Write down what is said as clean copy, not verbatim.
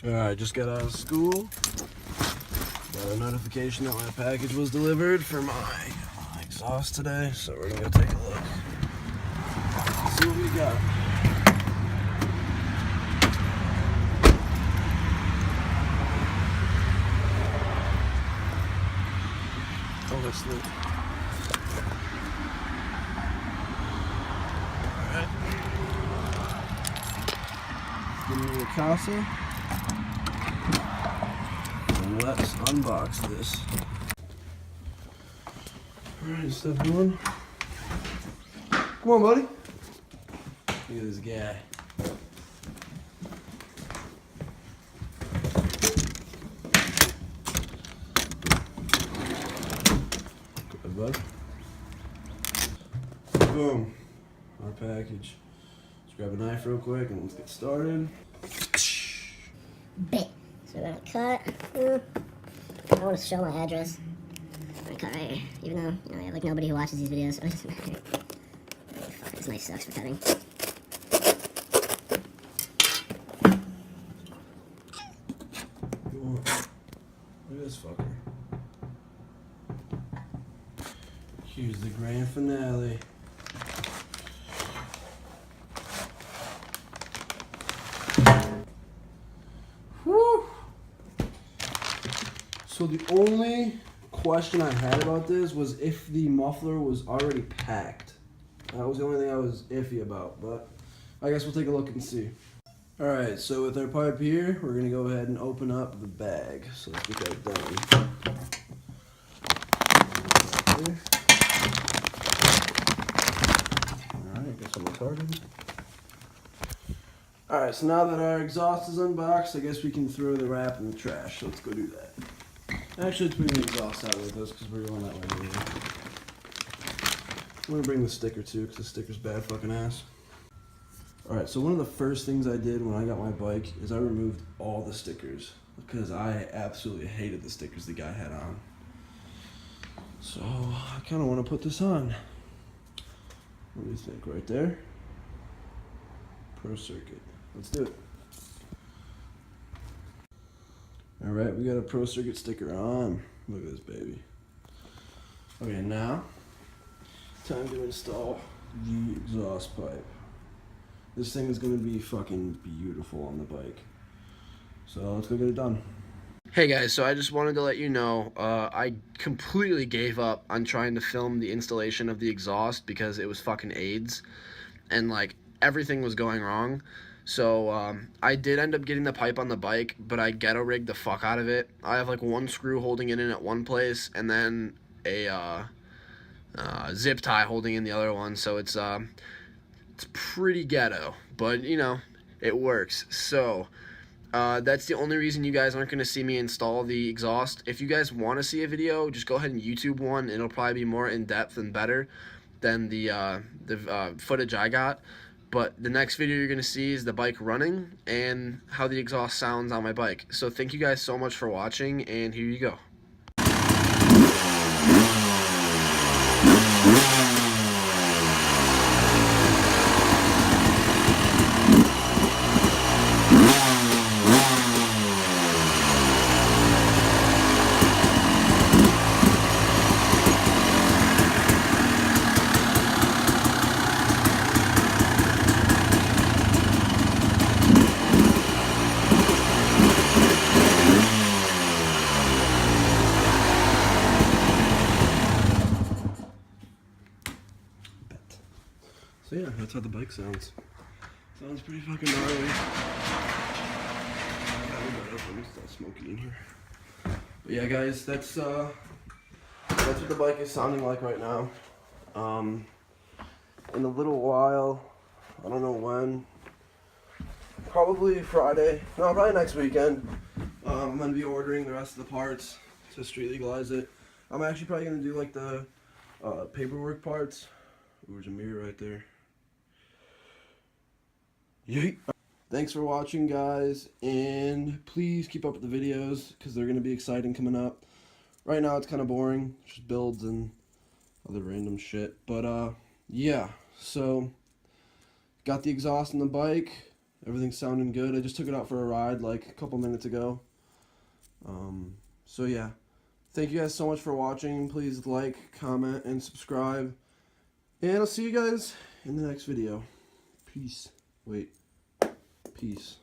Alright, just got out of school. Got a notification that my package was delivered for my exhaust today, so we're gonna go take a look. See what we got. Oh, that's lit. Alright. Give me the Casa. And let's unbox this. Alright, step one. Come on, buddy. Look at this guy. Good, bud. Boom. Our package. Let's grab a knife real quick and let's get started. Bit. So we're gonna cut. I want to show my address. I'm gonna cut right here. Even though, you know, I have like nobody who watches these videos, so it doesn't matter. Oh, fuck, this knife sucks for cutting. Look at this fucker. Here's the grand finale. Whew. So the only question I had about this was if the muffler was already packed. That was the only thing I was iffy about, but I guess we'll take a look and see. Alright, so with our pipe here, we're going to go ahead and open up the bag. So let's get that done. Alright, guess I'm retarded. Alright, so now that our exhaust is unboxed, I guess we can throw the wrap in the trash. So let's go do that. Actually, let's bring the exhaust out with us because we're going that way anyway. I'm going to bring the sticker too because the sticker's bad fucking ass. Alright, so one of the first things I did when I got my bike is I removed all the stickers because I absolutely hated the stickers the guy had on. So I kind of want to put this on. What do you think? Right there? Pro Circuit. Let's do it. Alright, we got a Pro Circuit sticker on. Look at this baby. Okay, now time to install the exhaust pipe. This thing is going to be fucking beautiful on the bike. So let's go get it done. Hey guys, so I just wanted to let you know, I completely gave up on trying to film the installation of the exhaust because it was fucking AIDS. And like, everything was going wrong. So I did end up getting the pipe on the bike, but I ghetto rigged the fuck out of it. I have like one screw holding it in at one place and then a zip tie holding in the other one. So it's pretty ghetto, but you know, it works. So that's the only reason you guys aren't going to see me install the exhaust. If you guys want to see a video, just go ahead and YouTube one. It'll probably be more in-depth and better than the footage I got. But the next video you're going to see is the bike running and how the exhaust sounds on my bike. So thank you guys so much for watching, and here you go. So yeah, that's how the bike sounds. Sounds pretty fucking gnarly. It's not smoky in here. But yeah, guys, that's what the bike is sounding like right now. In a little while, I don't know when, probably Friday, no, probably next weekend, I'm gonna be ordering the rest of the parts to street legalize it. I'm actually probably gonna do like the paperwork parts. Ooh, there's a mirror right there. Yeet. Thanks for watching, guys, and please keep up with the videos because they're going to be exciting coming up. Right now it's kind of boring, just builds and other random shit, but yeah, so got the exhaust on the bike, Everything's sounding good. I just took it out for a ride like a couple minutes ago. So yeah, thank you guys so much for watching. Please like, comment, and subscribe. And I'll see you guys in the next video. Peace. Wait. Peace.